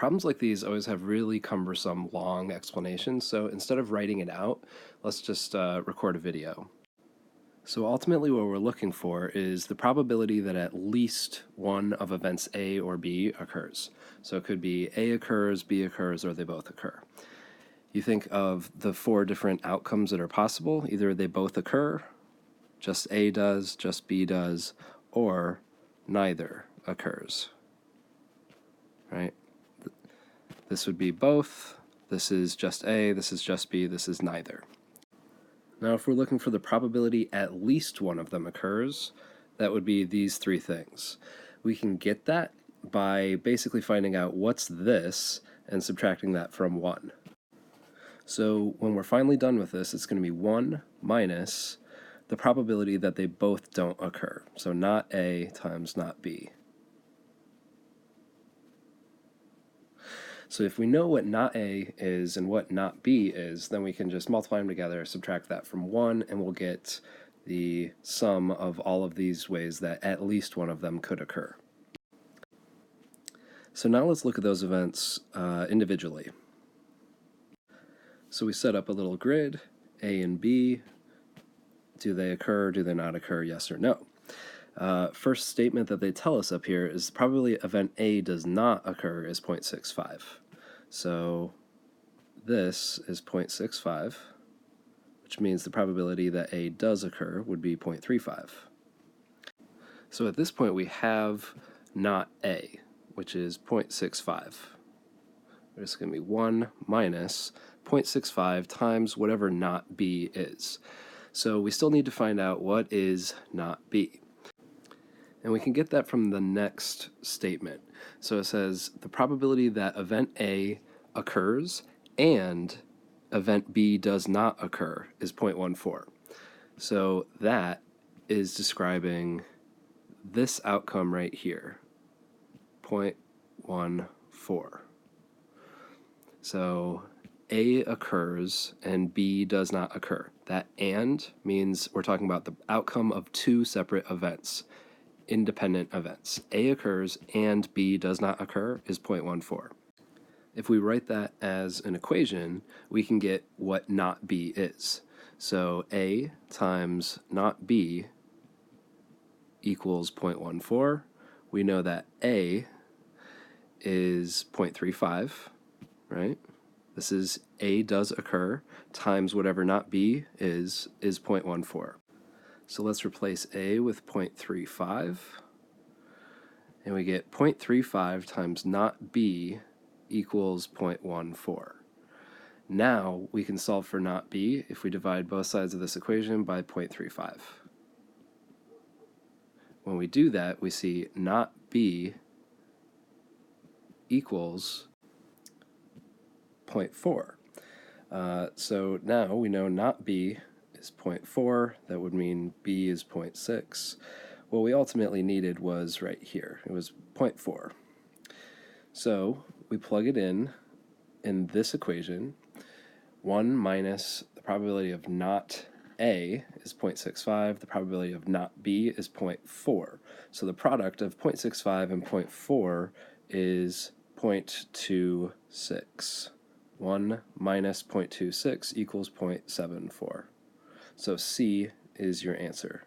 Problems like these always have really cumbersome, long explanations, so instead of writing it out, let's just record a video. So ultimately what we're looking for is the probability that at least one of events A or B occurs. So it could be A occurs, B occurs, or they both occur. You think of the four different outcomes that are possible. Either they both occur, just A does, just B does, or neither occurs, right? This would be both, this is just A, this is just B, this is neither. Now if we're looking for the probability at least one of them occurs, that would be these three things. We can get that by basically finding out what's this and subtracting that from 1. So when we're finally done with this, it's going to be 1 minus the probability that they both don't occur. So not A times not B. So if we know what not A is and what not B is, then we can just multiply them together, subtract that from 1, and we'll get the sum of all of these ways that at least one of them could occur. So now let's look at those events individually. So we set up a little grid, A and B. Do they occur, do they not occur, yes or no? First statement that they tell us up here is the probability event A does not occur is 0.65. So this is 0.65, which means the probability that A does occur would be 0.35. So at this point we have not A, which is 0.65. It's going to be 1 minus 0.65 times whatever not B is. So we still need to find out what is not B. And we can get that from the next statement. So it says the probability that event A occurs and event B does not occur is 0.14. So that is describing this outcome right here, 0.14. So A occurs and B does not occur. That and means we're talking about the outcome of two separate events. Independent events. A occurs and B does not occur is 0.14. If we write that as an equation, we can get what not B is. So A times not B equals 0.14. We know that A is 0.35, right? This is A does occur times whatever not B is 0.14. So let's replace A with 0.35, and we get 0.35 times not B equals 0.14. Now we can solve for not B if we divide both sides of this equation by 0.35. When we do that, we see not B equals 0.4. So now we know not B is 0.4, that would mean B is 0.6. What we ultimately needed was right here. It was 0.4. So we plug it in this equation. 1 minus the probability of not A is 0.65, the probability of not B is 0.4. So the product of 0.65 and 0.4 is 0.26. 1 minus 0.26 equals 0.74. So C is your answer.